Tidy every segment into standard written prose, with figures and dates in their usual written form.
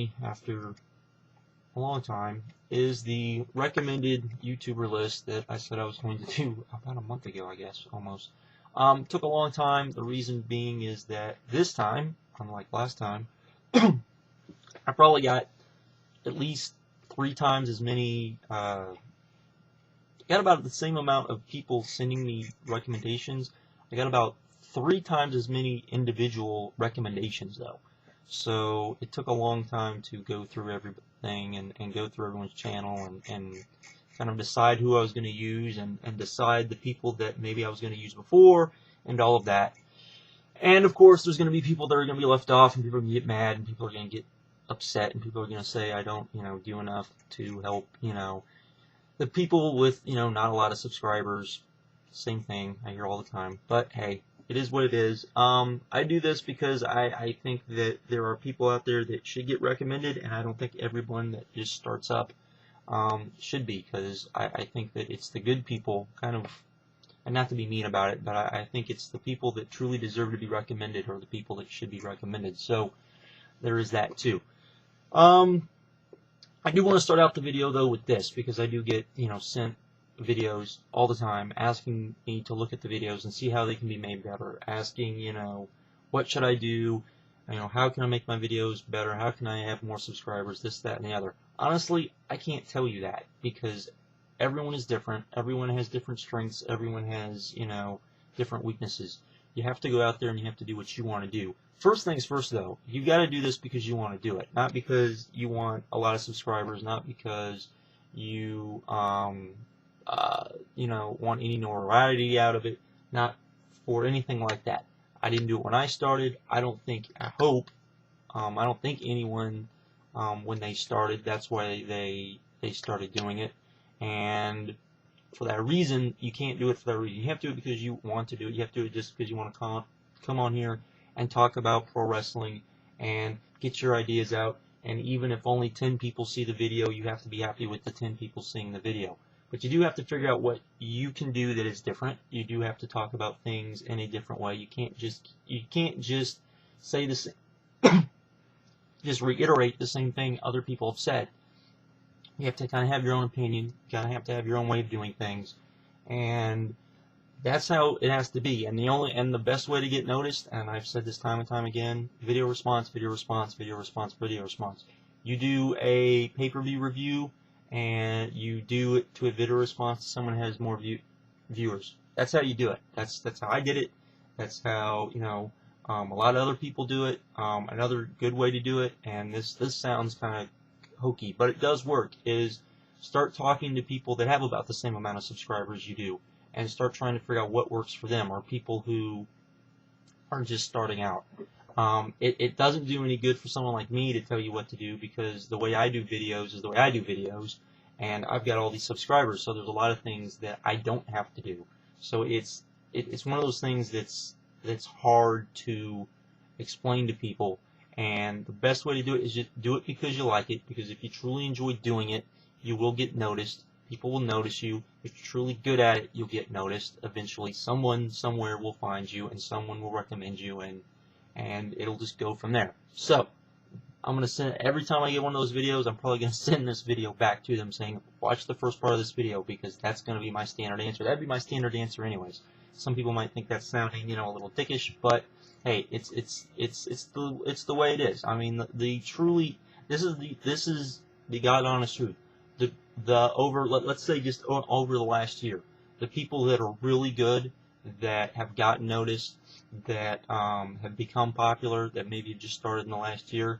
finally, after a long time, is the recommended YouTuber list that I said I was going to do about a month ago, I guess, almost. Took a long time. The reason being is that this time, unlike last time, I probably got at least 3 times as many, got about the same amount of people sending me recommendations. I got about 3 times as many individual recommendations, though. So it took a long time to go through everything and go through everyone's channel and kind of decide who I was going to use and decide the people that maybe I was going to use before and all of that. And of course, there's going to be people that are going to be left off, and people are going to get mad, and people are going to get upset, and people are going to say I don't, do enough to help, the people with, not a lot of subscribers. Same thing I hear all the time. But hey, it is what it is. I do this because I think that there are people out there that should get recommended, and I don't think everyone that just starts up should be, because I think that it's the good people, kind of, and not to be mean about it, but I think it's the people that truly deserve to be recommended or the people that should be recommended. So there is that too. I do want to start out the video though with this, because I do get sent videos all the time asking me to look at the videos and see how they can be made better, asking what should I do, how can I make my videos better, how can I have more subscribers, this, that, and the other. Honestly, I can't tell you that, because everyone is different, everyone has different strengths, everyone has different weaknesses. You have to go out there and you have to do what you want to do. First things first, though, you got to do this because you want to do it, not because you want a lot of subscribers, not because you want any notoriety out of it, not for anything like that. I didn't do it when I started. I don't think anyone when they started, that's why they started doing it. And for that reason, you can't do it for that reason. You have to do it because you want to do it. You have to do it just because you want to come on here and talk about pro wrestling and get your ideas out. And even if only 10 people see the video, you have to be happy with the 10 people seeing the video. But you do have to figure out what you can do that is different. You do have to talk about things in a different way. You can't just say the same, just reiterate the same thing other people have said. You have to kind of have your own opinion. You kind of have to have your own way of doing things, and that's how it has to be. And the best way to get noticed, and I've said this time and time again, video response, video response, video response, video response. You do a pay-per-view review, and you do it to a video response to someone who has more viewers. That's how you do it. That's how I did it. That's how a lot of other people do it. Another good way to do it, and this sounds kind of hokey, but it does work, is start talking to people that have about the same amount of subscribers you do, and start trying to figure out what works for them, or people who are just starting out. It doesn't do any good for someone like me to tell you what to do, because the way I do videos is the way I do videos, and I've got all these subscribers, so there's a lot of things that I don't have to do. So it's one of those things that's hard to explain to people. And the best way to do it is just do it because you like it, because if you truly enjoy doing it, you will get noticed. People will notice you. If you're truly good at it, you'll get noticed. Eventually, someone somewhere will find you, and someone will recommend you, and it'll just go from there. So, I'm going to send, every time I get one of those videos, I'm probably going to send this video back to them saying, watch the first part of this video, because that's going to be my standard answer. That'd be my standard answer anyways. Some people might think that's sounding, a little dickish, but hey, it's the way it is. I mean, this is the God honest truth. Let's say just over the last year, the people that are really good, that have gotten noticed, that have become popular, that maybe have just started in the last year,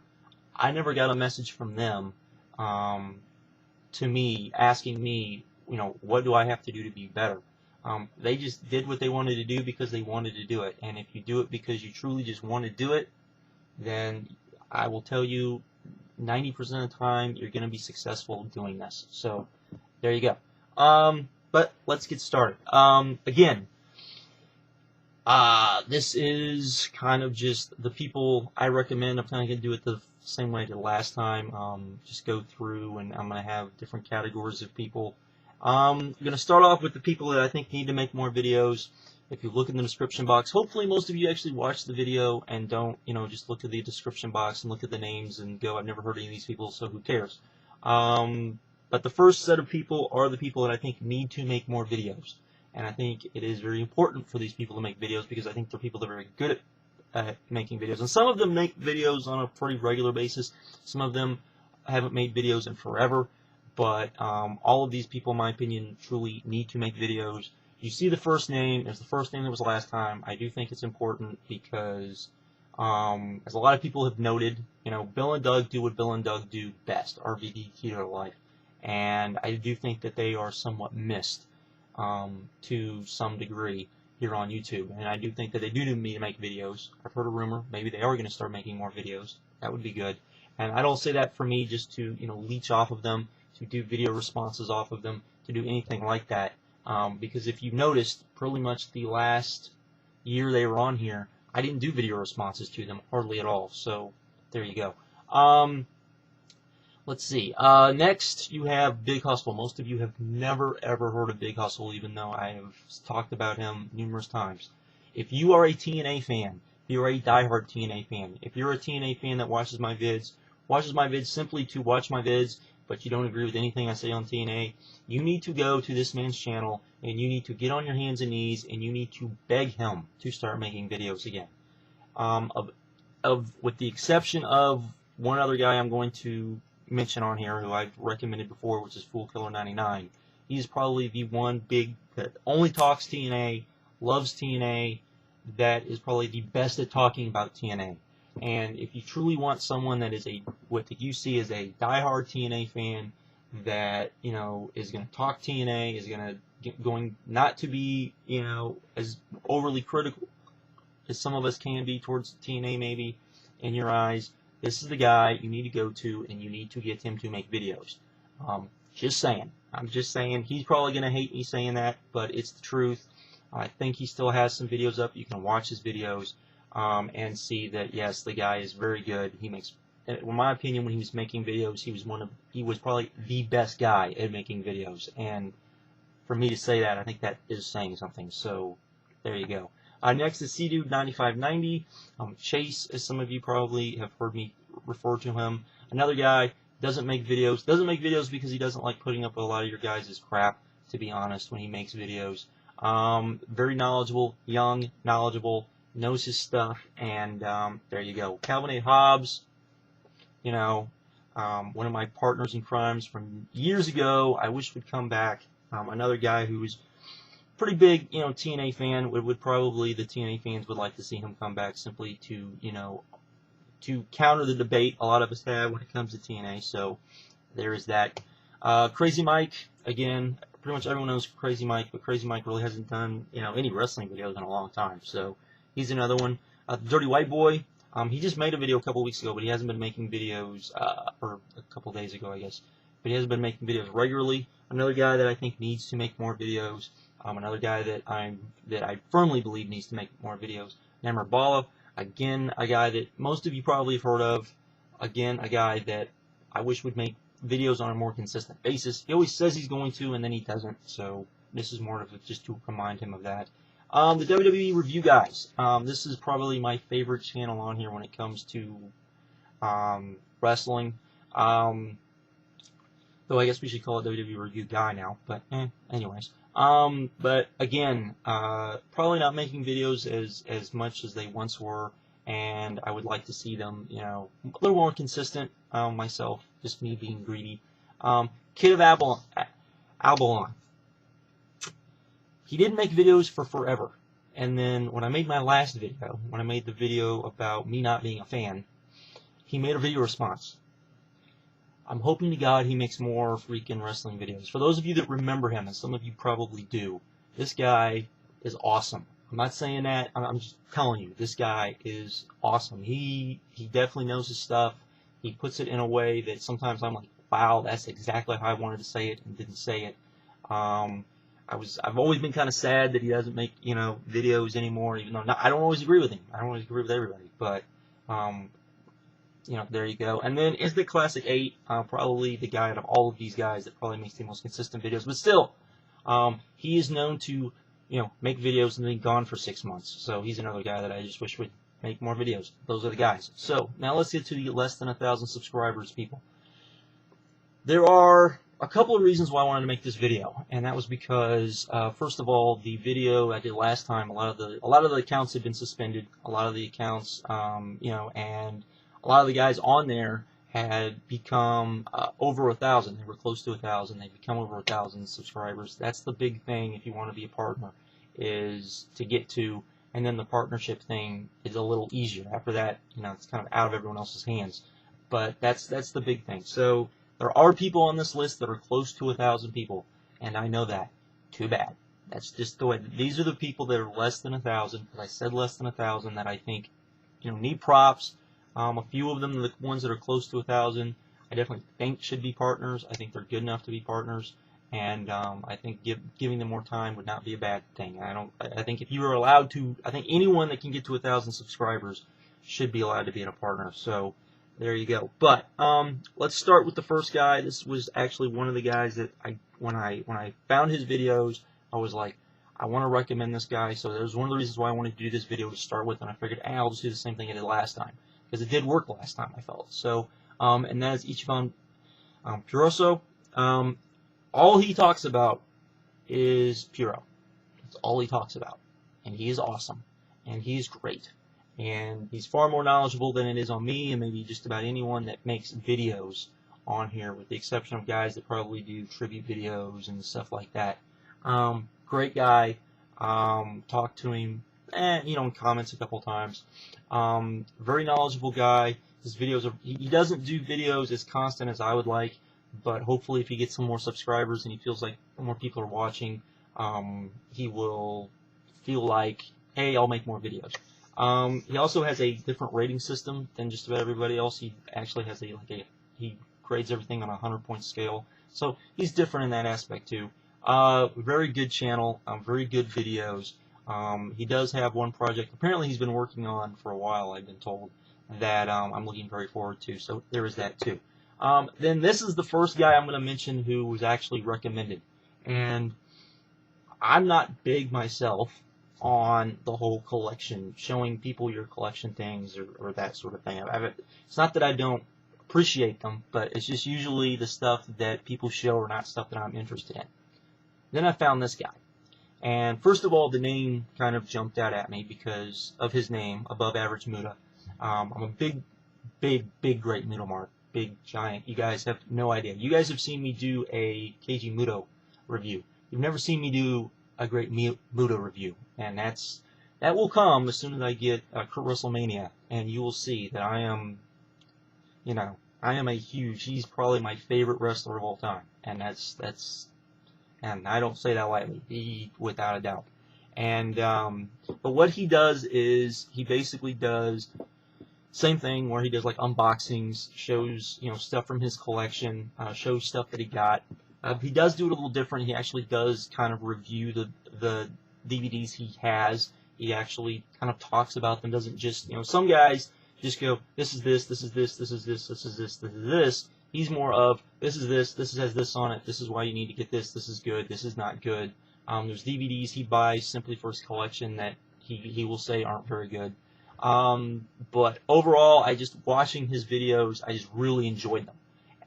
I never got a message from them to me asking me, what do I have to do to be better? They just did what they wanted to do because they wanted to do it. And if you do it because you truly just want to do it, then I will tell you 90% of the time you're going to be successful doing this. So there you go. But let's get started. Again, this is kind of just the people I recommend. I'm kind of going to do it the same way I did last time. Just go through, and I'm going to have different categories of people. I'm going to start off with the people that I think need to make more videos. If you look in the description box, hopefully most of you actually watch the video and don't, just look at the description box and look at the names and go, I've never heard of any of these people, so who cares? But the first set of people are the people that I think need to make more videos. And I think it is very important for these people to make videos because I think they're people that are very good at making videos. And some of them make videos on a pretty regular basis. Some of them haven't made videos in forever. But all of these people, in my opinion, truly need to make videos. You see the first name, it's the first name that was last time. I do think it's important because, as a lot of people have noted, Bill and Doug do what Bill and Doug do best, RVD Keto to Life. And I do think that they are somewhat missed to some degree here on YouTube. And I do think that they do need to make videos. I've heard a rumor, maybe they are going to start making more videos. That would be good. And I don't say that for me just to, leech off of them, to do video responses off of them, to do anything like that. Because if you noticed, pretty much the last year they were on here, I didn't do video responses to them, hardly at all. So, there you go. Let's see. Next, you have Big Hustle. Most of you have never, ever heard of Big Hustle, even though I have talked about him numerous times. If you are a TNA fan, if you're a diehard TNA fan, if you're a TNA fan that watches my vids simply to watch my vids, but you don't agree with anything I say on TNA, you need to go to this man's channel and you need to get on your hands and knees and you need to beg him to start making videos again. With the exception of one other guy I'm going to mention on here who I've recommended before, which is FoolKiller99. He's probably the one big that only talks TNA, loves TNA, that is probably the best at talking about TNA. And if you truly want someone that is what you see as a diehard TNA fan that, is going to talk TNA, is going not to be, as overly critical as some of us can be towards TNA maybe in your eyes, this is the guy you need to go to and you need to get him to make videos. Just saying. I'm just saying. He's probably going to hate me saying that, but it's the truth. I think he still has some videos up. You can watch his videos. And see that yes, the guy is very good. He makes, in my opinion, when he was making videos, he was probably the best guy at making videos. And for me to say that, I think that is saying something. So there you go. Next is CDude9590. Chase, as some of you probably have heard me refer to him. Another guy doesn't make videos. Doesn't make videos because he doesn't like putting up a lot of your guys' crap. To be honest, when he makes videos, very knowledgeable, young, knowledgeable. Knows his stuff, and there you go. Calvin A. Hobbs, one of my partners in crimes from years ago, I wish would come back. Another guy who's pretty big, TNA fan, would probably, the TNA fans would like to see him come back simply to, to counter the debate a lot of us have when it comes to TNA, so there is that. Crazy Mike, again, pretty much everyone knows Crazy Mike, but Crazy Mike really hasn't done, any wrestling videos in a long time, so he's another one. Dirty White Boy, he just made a video a couple weeks ago, but he hasn't been making videos, or a couple days ago, I guess. But he hasn't been making videos regularly. Another guy that I think needs to make more videos. Another guy that I firmly believe needs to make more videos. Namor Bala, again, a guy that most of you probably have heard of. Again, a guy that I wish would make videos on a more consistent basis. He always says he's going to, and then he doesn't. So this is more of just to remind him of that. The WWE Review Guys. This is probably my favorite channel on here when it comes to wrestling. Though I guess we should call it WWE Review Guy now. But anyways. But again, probably not making videos as much as they once were. And I would like to see them, a little more consistent myself. Just me being greedy. Kid of Abalon. He didn't make videos for forever. And then when I made my last video, when I made the video about me not being a fan, he made a video response. I'm hoping to God he makes more freaking wrestling videos. For those of you that remember him, and some of you probably do, this guy is awesome. I'm not saying that, I'm just telling you, this guy is awesome. He definitely knows his stuff. He puts it in a way that sometimes I'm like, wow, that's exactly how I wanted to say it and didn't say it. I've always been kind of sad that he doesn't make, videos anymore, even though I don't always agree with him. I don't always agree with everybody, but, there you go. And then is the Classic 8, probably the guy out of all of these guys that probably makes the most consistent videos, but still, he is known to make videos and then gone for 6 months. So he's another guy that I just wish would make more videos. Those are the guys. So now let's get to the less than 1,000 subscribers people. There are a couple of reasons why I wanted to make this video, and that was because first of all, the video I did last time, a lot of the accounts had been suspended. A lot of the accounts, and a lot of the guys on there had become over 1,000. They were close to 1,000. They'd become over 1,000 subscribers. That's the big thing if you want to be a partner, is to get to, and then the partnership thing is a little easier. After that, it's kind of out of everyone else's hands. But that's the big thing. So there are people on this list that are close to 1,000 people, and I know that. Too bad. That's just the way. These are the people that are less than 1,000. Because I said less than 1,000, that I think need props. A few of them, the ones that are close to 1,000, I definitely think should be partners. I think they're good enough to be partners, and I think giving them more time would not be a bad thing. I think if you are allowed to, I think anyone that can get to 1,000 subscribers should be allowed to be in a partner. So there you go. But let's start with the first guy. This was actually one of the guys that when I found his videos, I was like, I want to recommend this guy. So that was one of the reasons why I wanted to do this video to start with, and I figured, I'll just do the same thing I did last time. Because it did work last time, I felt. So, and that is Ichiban Puroso. All he talks about is Puro. That's all he talks about. And he is awesome. And he's great. And he's far more knowledgeable than it is on me, and maybe just about anyone that makes videos on here, with the exception of guys that probably do tribute videos and stuff like that. Great guy. Talk to him. In comments a couple times. Very knowledgeable guy. His videos he doesn't do videos as constant as I would like, but hopefully if he gets some more subscribers and he feels like more people are watching, he will feel like, hey, I'll make more videos. He also has a different rating system than just about everybody else. He actually has he grades everything on a 100-point scale, so he's different in that aspect too. Very good channel, very good videos. He does have one project, apparently he's been working on for a while, I've been told, that I'm looking very forward to, so there is that too. Then this is the first guy I'm going to mention who was actually recommended, and I'm not big myself on the whole collection, showing people your collection things or that sort of thing. It's not that I don't appreciate them, but it's just usually the stuff that people show or not stuff that I'm interested in. Then I found this guy. And first of all, the name kind of jumped out at me because of his name, Above Average Muda. I'm a big, great Muda mark. Big, giant. You guys have no idea. You guys have seen me do a KG Muda review. You've never seen me do a great Muda review. And that will come as soon as I get Kurt WrestleMania. And you will see that I am he's probably my favorite wrestler of all time. And and I don't say that lightly, without a doubt. And but what he does is he basically does same thing where he does like unboxings, shows stuff from his collection, shows stuff that he got. He does do it a little different. He actually does kind of review the DVDs he has. He actually kind of talks about them. Doesn't just some guys just go, this is this, this is this, this is this, this is this, this is this. He's more of, this is this has this on it, this is why you need to get this is good, this is not good. There's DVDs he buys simply for his collection that he will say aren't very good. But overall, watching his videos, I just really enjoyed them.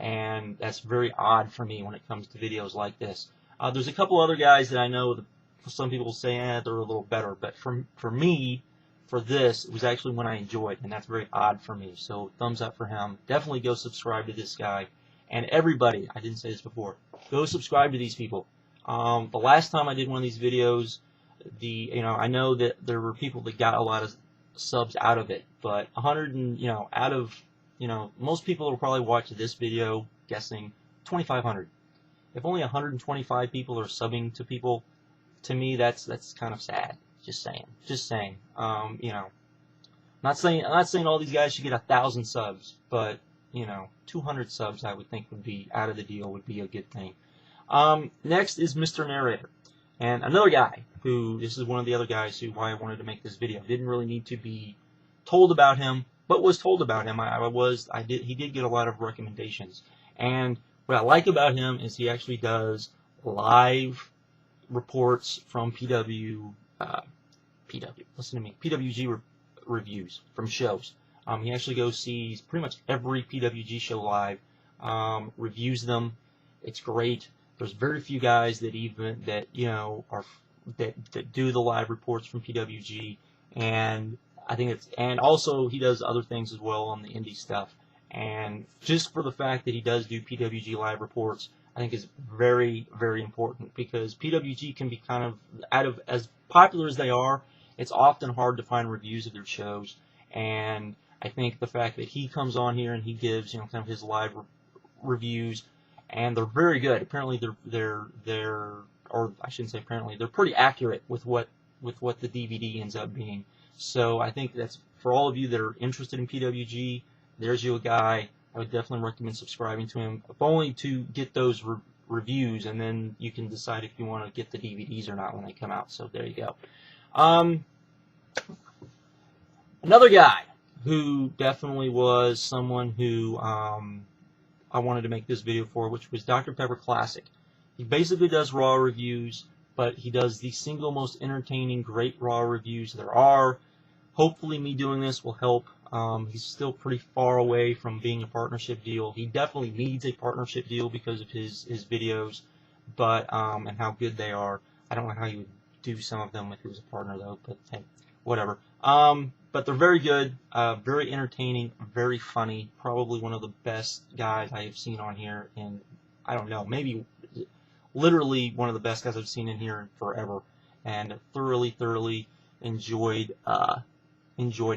And that's very odd for me when it comes to videos like this. There's a couple other guys that I know that some people say, they're a little better. But for me, for this, it was actually one I enjoyed, and that's very odd for me. So thumbs up for him. Definitely go subscribe to this guy. And everybody, I didn't say this before, go subscribe to these people. The last time I did one of these videos, I know that there were people that got a lot of subs out of it, but 100 and out of most people will probably watch this video guessing 2,500. If only 125 people are subbing to people, to me that's kind of sad. Just saying. Not saying all these guys should get 1,000 subs, but 200 subs I would think would be out of the deal, would be a good thing. Next is Mr. Narrator, and another guy who, this is one of the other guys why I wanted to make this video. Didn't really need to be told about him, but was told about him. He did get a lot of recommendations, and what I like about him is he actually does live reports from PWG reviews from shows. He actually goes sees pretty much every PWG show live, reviews them. It's great. There's very few guys that that do the live reports from PWG, and I think and also he does other things as well on the indie stuff. And just for the fact that he does do PWG live reports, I think is very, very important, because PWG can be kind of, as popular as they are, it's often hard to find reviews of their shows. And I think the fact that he comes on here and he gives, kind of his live reviews, and they're very good. Apparently or I shouldn't say apparently, they're pretty accurate with what the DVD ends up being. So I think that's, for all of you that are interested in PWG, there's you a guy. I would definitely recommend subscribing to him, if only to get those reviews, and then you can decide if you want to get the DVDs or not when they come out. So there you go. Another guy who definitely was someone who I wanted to make this video for, which was Dr. Pepper Classic. He basically does Raw reviews, but he does the single most entertaining, great Raw reviews there are. Hopefully me doing this will help. He's still pretty far away from being a partnership deal. He definitely needs a partnership deal because of his videos, but and how good they are. I don't know how you would do some of them if he was a partner though, but hey, whatever. But they're very good, very entertaining, very funny. Probably one of the best guys I have seen on here in, I don't know, maybe literally one of the best guys I've seen in here in forever, and thoroughly enjoyed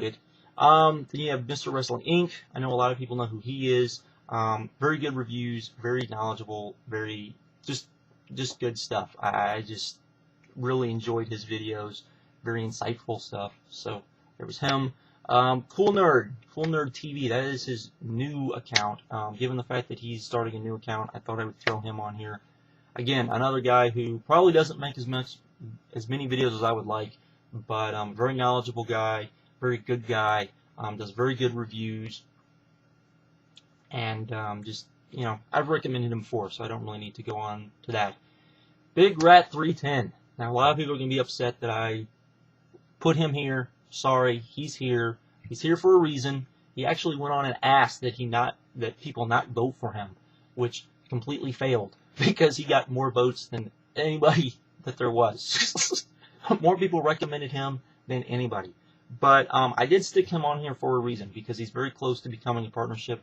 it. Then you have Mr. Wrestling Inc. I know a lot of people know who he is. Very good reviews, very knowledgeable, very just good stuff. I just really enjoyed his videos, very insightful stuff. So there was him. Cool Nerd TV. That is his new account. Given the fact that he's starting a new account, I thought I would throw him on here. Again, another guy who probably doesn't make as many videos as I would like, but very knowledgeable guy, very good guy, does very good reviews, and just, I've recommended him before, so I don't really need to go on to that. Big Rat 310. Now, a lot of people are going to be upset that I put him here. Sorry, he's here. He's here for a reason. He actually went on and asked that people not vote for him, which completely failed, because he got more votes than anybody that there was. More people recommended him than anybody. But I did stick him on here for a reason, because he's very close to becoming a partnership,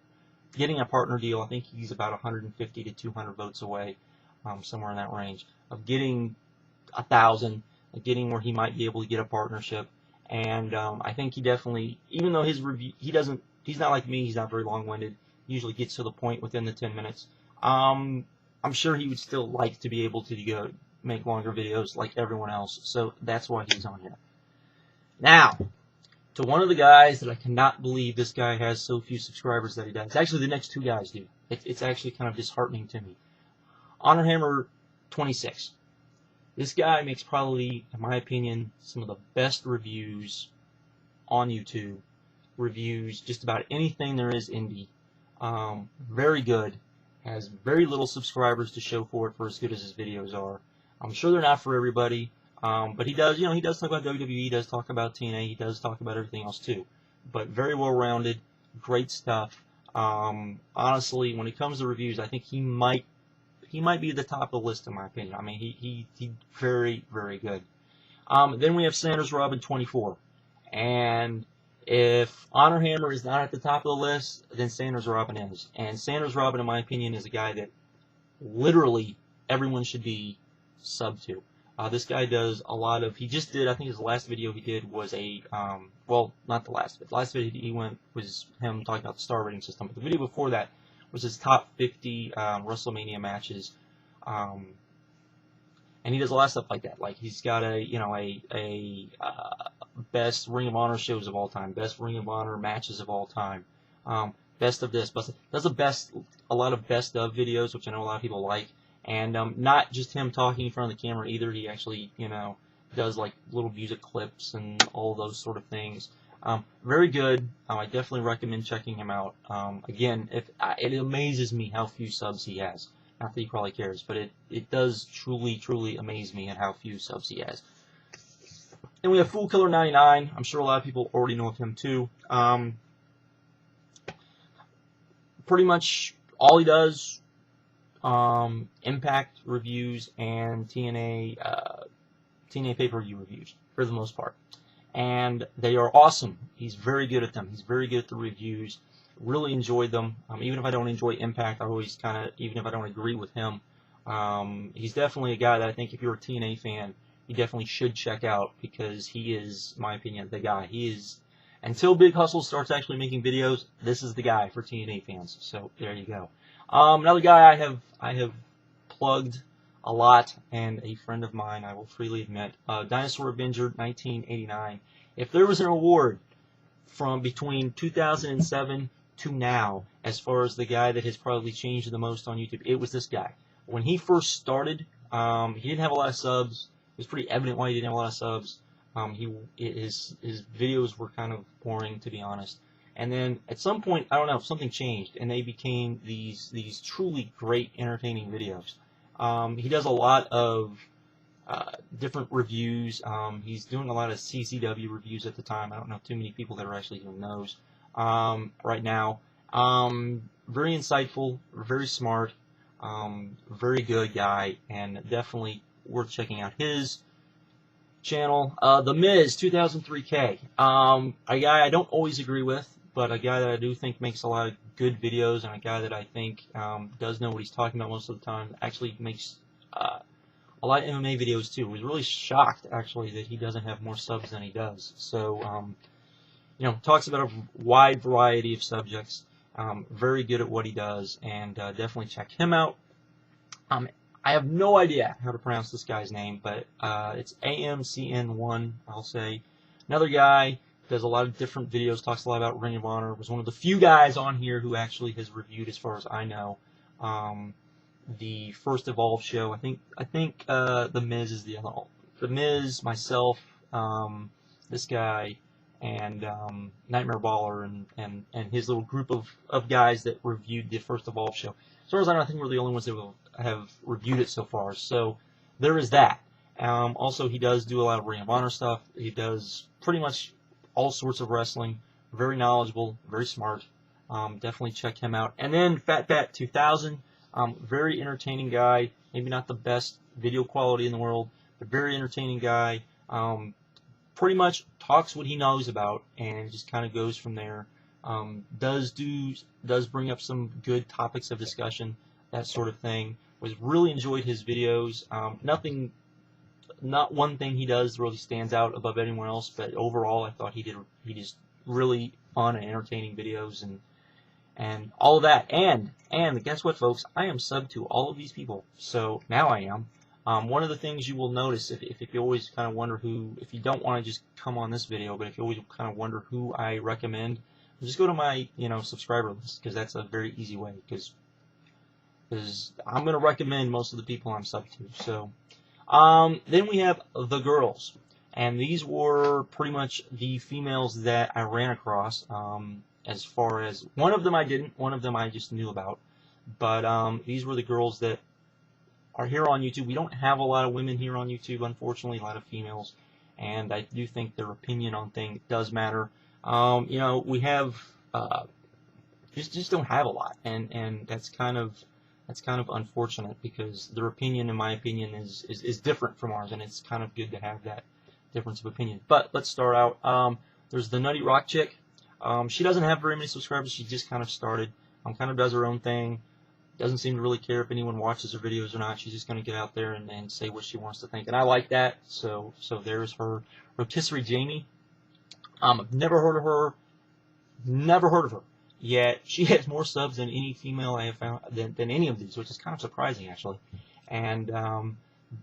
getting a partner deal. I think he's about 150 to 200 votes away, somewhere in that range, of getting 1,000, of getting where he might be able to get a partnership. And I think he definitely, even though his review, he's not like me, he's not very long-winded, he usually gets to the point within the 10 minutes. I'm sure he would still like to be able to make longer videos like everyone else, so that's why he's on here. Now, to one of the guys that I cannot believe this guy has so few subscribers that he does. Actually, the next two guys do. It's actually kind of disheartening to me. Honor Hammer 26. This guy makes probably, in my opinion, some of the best reviews on YouTube. Reviews just about anything there is indie. Very good. Has very little subscribers to show for it, for as good as his videos are. I'm sure they're not for everybody. But he does, he does talk about WWE, he does talk about TNA, he does talk about everything else too. But very well-rounded, great stuff. Honestly, when it comes to reviews, I think he might be at the top of the list in my opinion. I mean, he's very, very good. Then we have Sanders Robin 24. And if Honor Hammer is not at the top of the list, then Sanders Robin is. And Sanders Robin, in my opinion, is a guy that literally everyone should be sub to. This guy does a lot of, he just did, I think his last video he did was a, well, not the last, but the last video he went was him talking about the star rating system. But the video before that was his top 50 WrestleMania matches. And he does a lot of stuff like that. Like, he's got a best Ring of Honor shows of all time, best Ring of Honor matches of all time, best of this, does a lot of best of videos, which I know a lot of people like. And not just him talking in front of the camera either. He actually, does like little music clips and all those sort of things. Very good. I definitely recommend checking him out. Again, it amazes me how few subs he has. Not that he probably cares, but it does truly amaze me at how few subs he has. Then we have Fool Killer 99. I'm sure a lot of people already know of him too. Pretty much all he does, Impact reviews and TNA pay-per-view reviews for the most part, and they are awesome. He's very good at them. He's very good at the reviews. Really enjoyed them. Even if I don't enjoy Impact, I always kind of, even if I don't agree with him, he's definitely a guy that I think if you're a TNA fan, you definitely should check out, because he is, in my opinion, the guy. He is, until Big Hustle starts actually making videos, this is the guy for TNA fans. So there you go. Another guy I have plugged a lot, and a friend of mine, I will freely admit, Dinosaur Avenger 1989. If there was an award from between 2007 to now, as far as the guy that has probably changed the most on YouTube, it was this guy. When he first started, he didn't have a lot of subs. It was pretty evident why he didn't have a lot of subs. His videos were kind of boring, to be honest. And then at some point, I don't know, something changed, and they became these truly great, entertaining videos. He does a lot of different reviews. He's doing a lot of CCW reviews at the time. I don't know too many people that are actually doing those right now. Very insightful, very smart, very good guy, and definitely worth checking out his channel. The Miz 2003K, a guy I don't always agree with, but a guy that I do think makes a lot of good videos, and a guy that I think does know what he's talking about most of the time. Actually makes a lot of MMA videos too. I was really shocked actually that he doesn't have more subs than he does. So you know, talks about a wide variety of subjects. Very good at what he does, and definitely check him out. I have no idea how to pronounce this guy's name, but it's AMCN1, I'll say. Another guy, does a lot of different videos, talks a lot about Ring of Honor, was one of the few guys on here who actually has reviewed, as far as I know, the first Evolve show. I think The Miz is the other one. The Miz, myself, this guy, and Nightmare Baller, and his little group of guys that reviewed the first Evolve show. As far as I know, I think we're the only ones that have reviewed it so far. So there is that. Also, he does do a lot of Ring of Honor stuff. He does pretty much all sorts of wrestling. Very knowledgeable, very smart. Definitely check him out. And then Fat Bat 2000, very entertaining guy. Maybe not the best video quality in the world, but very entertaining guy. Pretty much talks what he knows about and just kind of goes from there. Does bring up some good topics of discussion, that sort of thing. Really enjoyed his videos. Not one thing he does really stands out above anyone else, but overall I thought he just really fun and entertaining videos and all of that. And guess what, folks? I am subbed to all of these people, so now I am. One of the things you will notice, if you always kind of wonder who, if you don't want to just come on this video, but if you always kind of wonder who I recommend, just go to my subscriber list, because that's a very easy way, because I'm going to recommend most of the people I'm subbed to. So then we have the girls, and these were pretty much the females that I ran across. As far as one of them I didn't, one of them I just knew about, but these were the girls that are here on YouTube. We don't have a lot of women here on YouTube, unfortunately, a lot of females, and I do think their opinion on things does matter. We have just don't have a lot, and that's kind of unfortunate, because their opinion, in my opinion, is different from ours, and it's kind of good to have that difference of opinion. But let's start out. There's the Nutty Rock chick. She doesn't have very many subscribers. She just kind of started. Kind of does her own thing. Doesn't seem to really care if anyone watches her videos or not. She's just going to get out there and say what she wants to think, and I like that. So there's her. Rotisserie Jamie. I've never heard of her. Never heard of her. Yet she has more subs than any female I have found than any of these, which is kind of surprising actually. And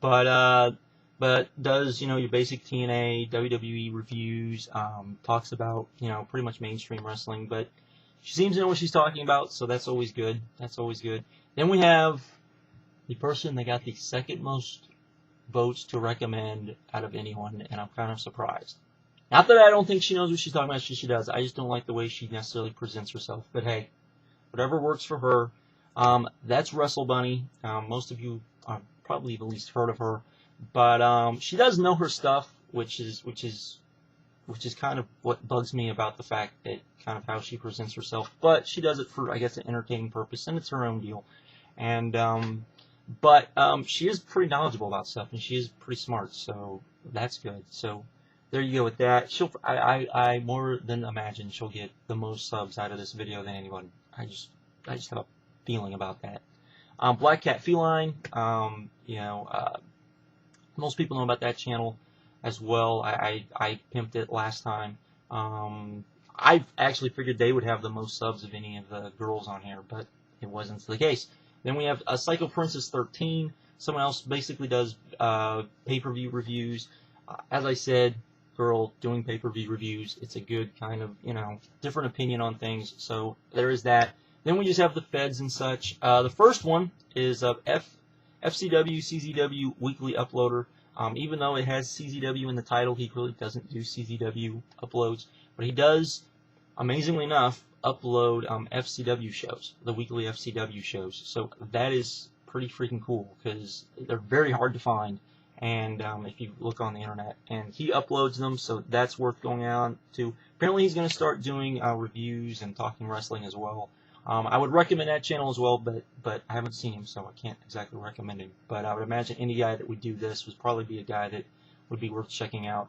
but does your basic TNA, WWE reviews, talks about pretty much mainstream wrestling, but she seems to know what she's talking about, so that's always good. That's always good. Then we have the person that got the second most votes to recommend out of anyone, and I'm kind of surprised. Not that I don't think she knows what she's talking about, she does. I just don't like the way she necessarily presents herself. But hey, whatever works for her. That's Wrestle Bunny. Most of you probably at least heard of her, but she does know her stuff, which is kind of what bugs me about the fact that kind of how she presents herself. But she does it for, I guess, an entertaining purpose, and it's her own deal. And but she is pretty knowledgeable about stuff, and she is pretty smart, so that's good. So there you go with that. I more than imagine she'll get the most subs out of this video than anyone. I just have a feeling about that. Black Cat Feline, most people know about that channel as well. I pimped it last time. I actually figured they would have the most subs of any of the girls on here, but it wasn't the case. Then we have Psycho Princess 13. Someone else basically does pay-per-view reviews. As I said, girl doing pay-per-view reviews. It's a good kind of, different opinion on things. So there is that. Then we just have the feds and such. The first one is FCW CZW Weekly Uploader. Even though it has CZW in the title, he really doesn't do CZW uploads. But he does, amazingly enough, upload FCW shows, the weekly FCW shows. So that is pretty freaking cool, because they're very hard to find, and if you look on the internet, and he uploads them, so that's worth going on to. Apparently he's going to start doing reviews and talking wrestling as well. I would recommend that channel as well, but I haven't seen him, so I can't exactly recommend him. But I would imagine any guy that would do this would probably be a guy that would be worth checking out.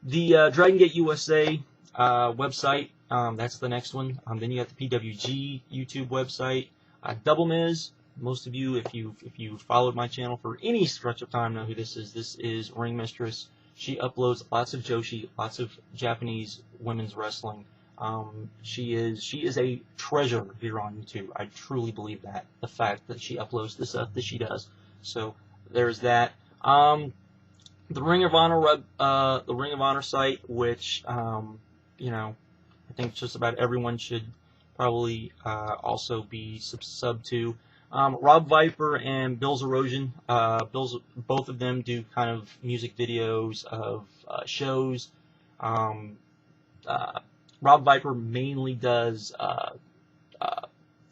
The Dragon Gate USA website, that's the next one. Then you got the PWG YouTube website. Double Miz, most of you, if you followed my channel for any stretch of time, know who this is. This is Ring Mistress. She uploads lots of Joshi, lots of Japanese women's wrestling. She is a treasure here on YouTube. I truly believe that, the fact that she uploads the stuff that she does. So there's that. The Ring of Honor site, which I think just about everyone should probably also be sub to. Rob Viper and Bill's Erosion. Both of them do kind of music videos of shows. Rob Viper mainly does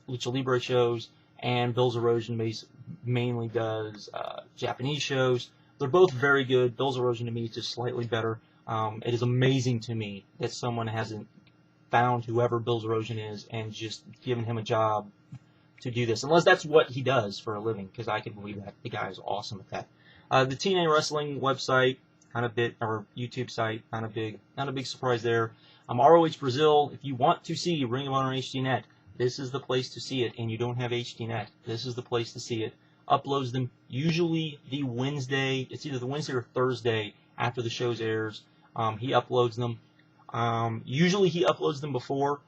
Lucha Libre shows, and Bill's Erosion mainly does Japanese shows. They're both very good. Bill's Erosion to me is just slightly better. It is amazing to me that someone hasn't found whoever Bill's Erosion is and just given him a job to do this, unless that's what he does for a living, because I can believe that. The guy is awesome at that. The TNA Wrestling website, or YouTube site, not a big surprise there. ROH Brazil, if you want to see Ring of Honor HDNet, this is the place to see it, and you don't have HDNet, this is the place to see it. Uploads them usually the Wednesday, it's either the Wednesday or Thursday after the shows airs. He uploads them. Usually he uploads them before,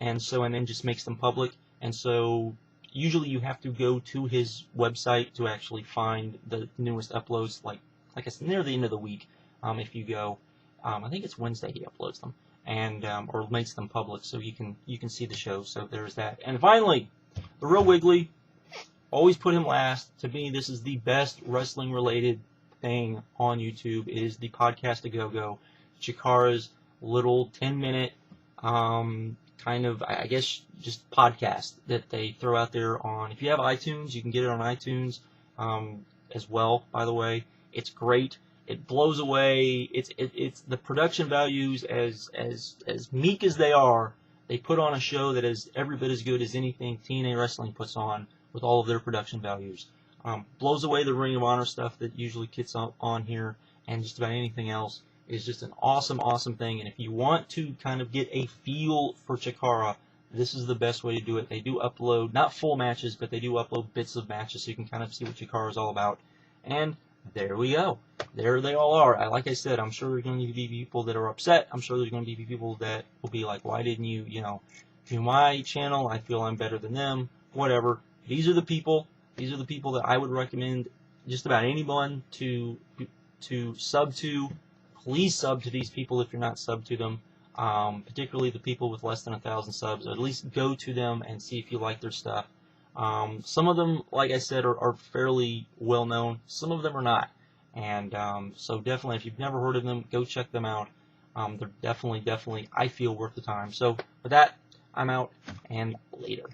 and then just makes them public, and so usually you have to go to his website to actually find the newest uploads, like I said, near the end of the week. If you go, I think it's Wednesday he uploads them, and or makes them public, so you can see the show. So there's that. And finally, the Real Wiggly. Always put him last. To me, this is the best wrestling related thing on YouTube. It is the Podcast A Go Go, Chikara's little 10-minute kind of, I guess, just podcast that they throw out there on. If you have iTunes, you can get it on iTunes as well. By the way, it's great. It blows away. It's the production values, as meek as they are. They put on a show that is every bit as good as anything TNA Wrestling puts on, with all of their production values. Blows away the Ring of Honor stuff that usually gets on here, and just about anything else is just an awesome, awesome thing. And if you want to kind of get a feel for Chikara, this is the best way to do it. They do upload, not full matches, but they do upload bits of matches, so you can kind of see what Chikara is all about. And there we go. There they all are. Like I said, I'm sure there's going to be people that are upset. I'm sure there's going to be people that will be like, why didn't you, do my channel? I feel I'm better than them. Whatever. These are the people that I would recommend just about anyone to sub to. Please sub to these people if you're not sub to them, particularly the people with less than 1,000 subs. Or at least go to them and see if you like their stuff. Some of them, like I said, are fairly well known. Some of them are not, and so definitely, if you've never heard of them, go check them out. They're definitely, I feel, worth the time. So with that, I'm out, and later.